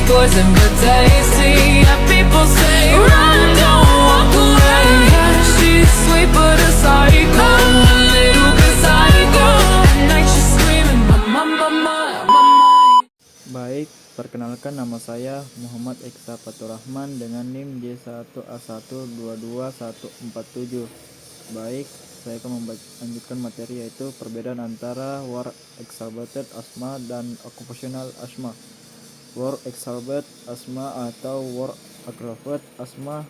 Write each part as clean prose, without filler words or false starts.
poison but tasty. Yeah, people say run, don't walk away. Yeah, she's sweet but a psycho, a little bit psycho. At night she's screaming, mama, mama, mama. Baik, perkenalkan nama saya Muhammad Eksa Faturrahman dengan NIM J1A1222147. Baik, saya akan melanjutkan materi yaitu perbedaan antara work exacerbated asthma dan occupational asthma. Work exacerbated asthma atau work aggravated asthma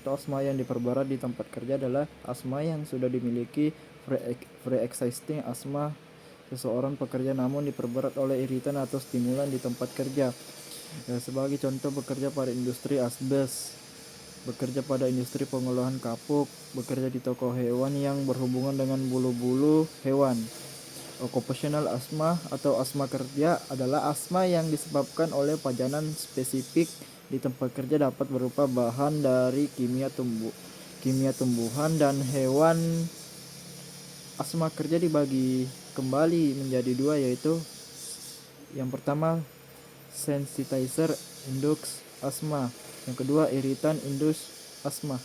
atau asma yang diperberat di tempat kerja adalah asma yang sudah dimiliki pre-existing asma seseorang pekerja namun diperberat oleh iritan atau stimulan di tempat kerja. Sebagai contoh, bekerja pada industri asbes, bekerja pada industri pengolahan kapuk, bekerja di toko hewan yang berhubungan dengan bulu-bulu hewan. Occupational asthma atau asma kerja adalah asma yang disebabkan oleh pajanan spesifik di tempat kerja, dapat berupa bahan dari kimia tumbuhan dan hewan. Asma kerja dibagi kembali menjadi dua, yaitu yang pertama sensitizer induced asthma, yang kedua irritant induced asthma.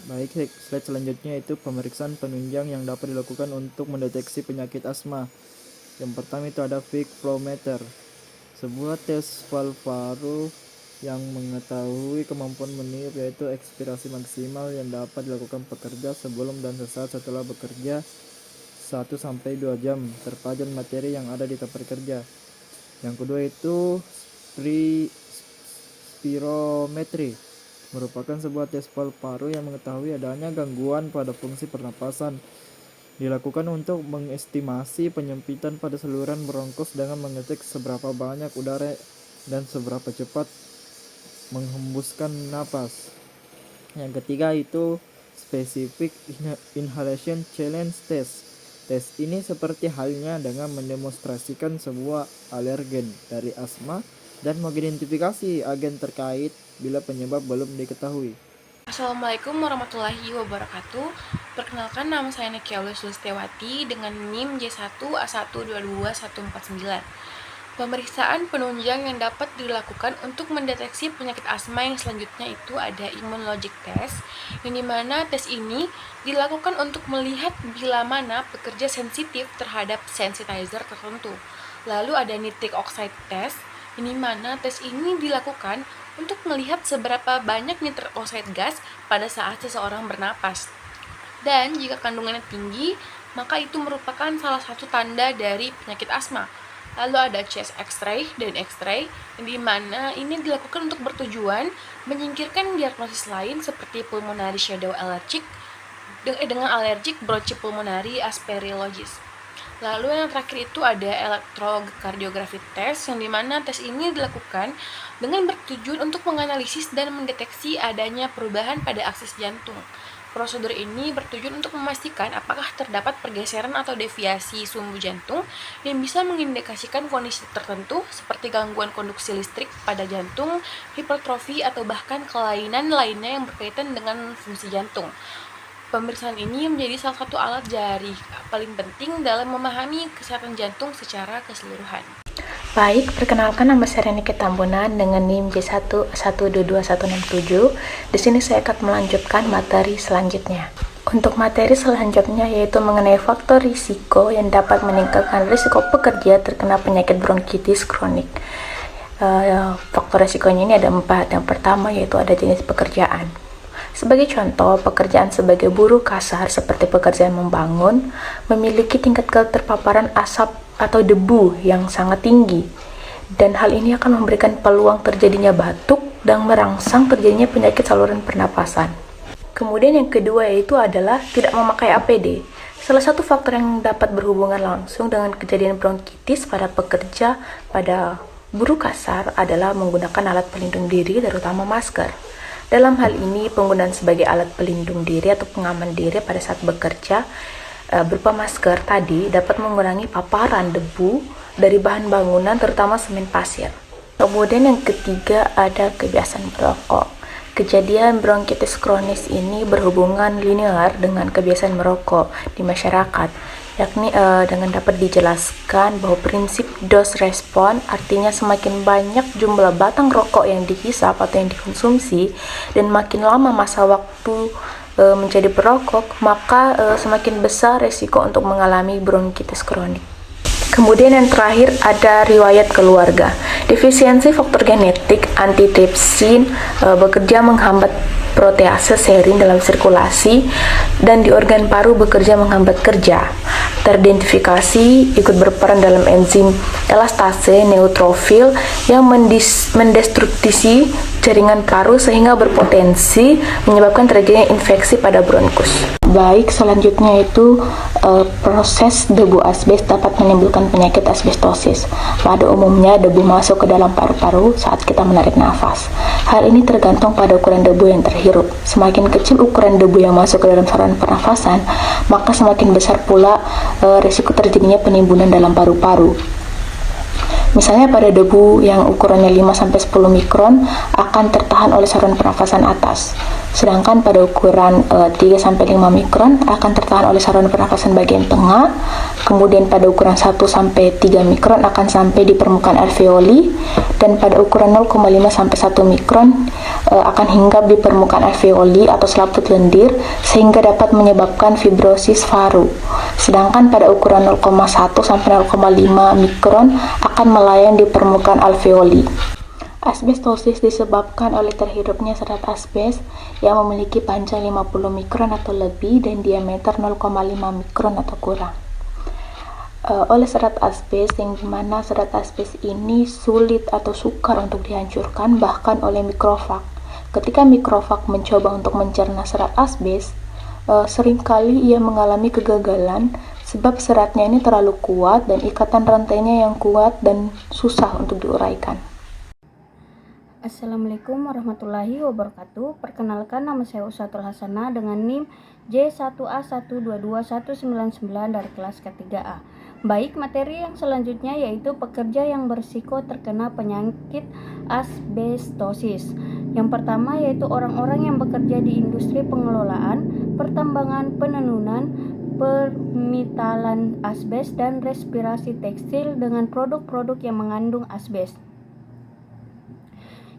Baik, slide selanjutnya itu pemeriksaan penunjang yang dapat dilakukan untuk mendeteksi penyakit asma. Yang pertama itu ada Vic flow meter, sebuah tes valve paru yang mengetahui kemampuan meniup, yaitu ekspirasi maksimal yang dapat dilakukan pekerja sebelum dan sesaat setelah bekerja 1-2 jam terpajan materi yang ada di tempat kerja. Yang kedua itu spirometri, merupakan sebuah tes valve paru yang mengetahui adanya gangguan pada fungsi pernapasan. Dilakukan untuk mengestimasi penyempitan pada saluran bronkus dengan mengecek seberapa banyak udara dan seberapa cepat menghembuskan napas. Yang ketiga itu specific inhalation challenge test. Tes ini seperti halnya dengan mendemonstrasikan sebuah alergen dari asma dan mengidentifikasi agen terkait bila penyebab belum diketahui. Assalamualaikum warahmatullahi wabarakatuh. Perkenalkan, nama saya Nikia Sulistiawati dengan NIM J1A1222149. Pemeriksaan penunjang yang dapat dilakukan untuk mendeteksi penyakit asma yang selanjutnya itu ada immunologic test, yang dimana tes ini dilakukan untuk melihat bila mana pekerja sensitif terhadap sensitizer tertentu. Lalu ada nitric oxide test, yang dimana tes ini dilakukan untuk melihat seberapa banyak nitric oxide gas pada saat seseorang bernapas. Dan jika kandungannya tinggi, maka itu merupakan salah satu tanda dari penyakit asma. Lalu ada chest X-ray dan X-ray, yang dimana ini dilakukan untuk bertujuan menyingkirkan diagnosis lain seperti pulmonary shadow allergic dengan allergic bronchopulmonary aspergillosis. Lalu yang terakhir itu ada electrocardiography test, yang dimana tes ini dilakukan dengan bertujuan untuk menganalisis dan mendeteksi adanya perubahan pada aksis jantung. Prosedur ini bertujuan untuk memastikan apakah terdapat pergeseran atau deviasi sumbu jantung yang bisa mengindikasikan kondisi tertentu seperti gangguan konduksi listrik pada jantung, hipertrofi, atau bahkan kelainan lainnya yang berkaitan dengan fungsi jantung. Pemeriksaan ini menjadi salah satu alat jari paling penting dalam memahami kesehatan jantung secara keseluruhan. Baik, perkenalkan, nama saya Renike Tambunan dengan NIM J1A1222167. Di sini saya akan melanjutkan materi selanjutnya. Untuk materi selanjutnya yaitu mengenai faktor risiko yang dapat meningkatkan risiko pekerja terkena penyakit bronkitis kronik. Faktor risikonya ini ada 4. Yang pertama yaitu ada jenis pekerjaan. Sebagai contoh, pekerjaan sebagai buruh kasar seperti pekerjaan membangun memiliki tingkat keterpaparan asap atau debu yang sangat tinggi, dan hal ini akan memberikan peluang terjadinya batuk dan merangsang terjadinya penyakit saluran pernapasan. Kemudian yang kedua yaitu adalah tidak memakai APD. Salah satu faktor yang dapat berhubungan langsung dengan kejadian bronkitis pada pekerja pada buruh kasar adalah menggunakan alat pelindung diri, terutama masker. Dalam hal ini, penggunaan sebagai alat pelindung diri atau pengaman diri pada saat bekerja berupa masker tadi dapat mengurangi paparan debu dari bahan bangunan, terutama semen pasir. Kemudian yang ketiga ada kebiasaan merokok. Kejadian bronkitis kronis ini berhubungan linear dengan kebiasaan merokok di masyarakat, yakni dengan dapat dijelaskan bahwa prinsip dose respon, artinya semakin banyak jumlah batang rokok yang dihisap atau yang dikonsumsi dan makin lama masa waktu menjadi perokok, maka semakin besar resiko untuk mengalami bronkitis kronik. Kemudian yang terakhir ada riwayat keluarga. Defisiensi faktor genetik antitrypsin bekerja menghambat protease serin dalam sirkulasi dan di organ paru bekerja menghambat kerja. Teridentifikasi ikut berperan dalam enzim elastase neutrofil yang mendestruksi jaringan paru sehingga berpotensi menyebabkan terjadinya infeksi pada bronkus. Baik, selanjutnya itu proses debu asbes dapat menimbulkan penyakit asbestosis. Pada umumnya debu masuk ke dalam paru-paru saat kita menarik nafas. Hal ini tergantung pada ukuran debu yang terhirup. Semakin kecil ukuran debu yang masuk ke dalam saluran pernafasan, maka semakin besar pula risiko terjadinya penimbunan dalam paru-paru. Misalnya pada debu yang ukurannya 5-10 mikron akan tertahan oleh saluran pernafasan atas. Sedangkan pada ukuran 3-5 mikron akan tertahan oleh saluran pernafasan bagian tengah. Kemudian pada ukuran 1-3 mikron akan sampai di permukaan alveoli, dan pada ukuran 0,5-1 mikron akan hinggap di permukaan alveoli atau selaput lendir sehingga dapat menyebabkan fibrosis paru. Sedangkan pada ukuran 0,1-0,5 mikron akan melayang di permukaan alveoli. Asbestosis disebabkan oleh terhirupnya serat asbes yang memiliki panjang 50 mikron atau lebih dan diameter 0,5 mikron atau kurang. Oleh serat asbes, yang dimana serat asbes ini sulit atau sukar untuk dihancurkan bahkan oleh mikrofag. Ketika mikrofag mencoba untuk mencerna serat asbes, seringkali ia mengalami kegagalan sebab seratnya ini terlalu kuat dan ikatan rantainya yang kuat dan susah untuk diuraikan. Assalamualaikum warahmatullahi wabarakatuh. Perkenalkan, nama saya Usatul Hasanah dengan NIM J1A122199 dari kelas K3A. Baik, materi yang selanjutnya yaitu pekerja yang berisiko terkena penyakit asbestosis. Yang pertama yaitu orang-orang yang bekerja di industri pengelolaan, pertambangan, penenunan, permitalan asbes, dan respirasi tekstil dengan produk-produk yang mengandung asbes.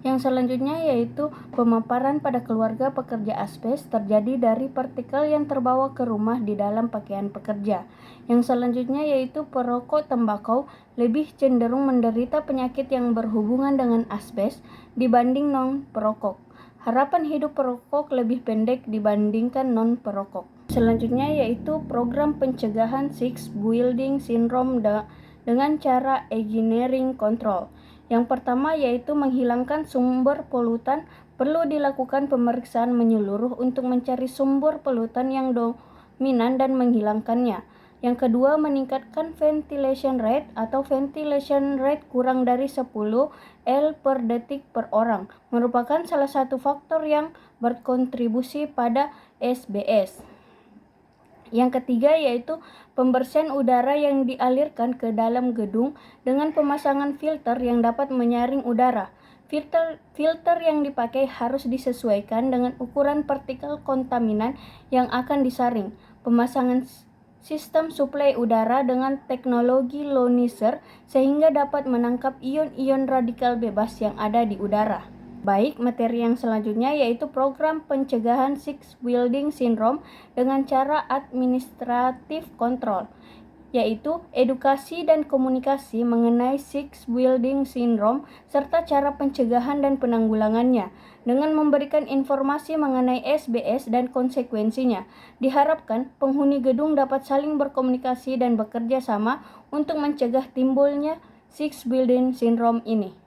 Yang selanjutnya yaitu pemaparan pada keluarga pekerja asbes terjadi dari partikel yang terbawa ke rumah di dalam pakaian pekerja. Yang selanjutnya yaitu perokok tembakau lebih cenderung menderita penyakit yang berhubungan dengan asbes dibanding non-perokok. Harapan hidup perokok lebih pendek dibandingkan non-perokok. Selanjutnya yaitu program pencegahan Sixth Building Syndrome dengan cara engineering control. Yang pertama yaitu menghilangkan sumber polutan. Perlu dilakukan pemeriksaan menyeluruh untuk mencari sumber polutan yang dominan dan menghilangkannya. Yang kedua, meningkatkan ventilation rate atau ventilation rate kurang dari 10 L per detik per orang, merupakan salah satu faktor yang berkontribusi pada SBS. Yang ketiga yaitu pembersihan udara yang dialirkan ke dalam gedung dengan pemasangan filter yang dapat menyaring udara. Filter yang dipakai harus disesuaikan dengan ukuran partikel kontaminan yang akan disaring. Pemasangan sistem suplai udara dengan teknologi Lonizer sehingga dapat menangkap ion-ion radikal bebas yang ada di udara. Baik, materi yang selanjutnya yaitu program pencegahan Sixth Building Syndrome dengan cara administratif kontrol, yaitu edukasi dan komunikasi mengenai Sixth Building Syndrome serta cara pencegahan dan penanggulangannya dengan memberikan informasi mengenai SBS dan konsekuensinya. Diharapkan penghuni gedung dapat saling berkomunikasi dan bekerja sama untuk mencegah timbulnya Sixth Building Syndrome ini.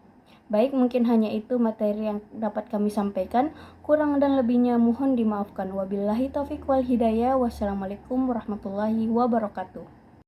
Baik, mungkin hanya itu materi yang dapat kami sampaikan. Kurang dan lebihnya mohon dimaafkan. Wabillahi taufiq wal hidayah. Wassalamualaikum warahmatullahi wabarakatuh.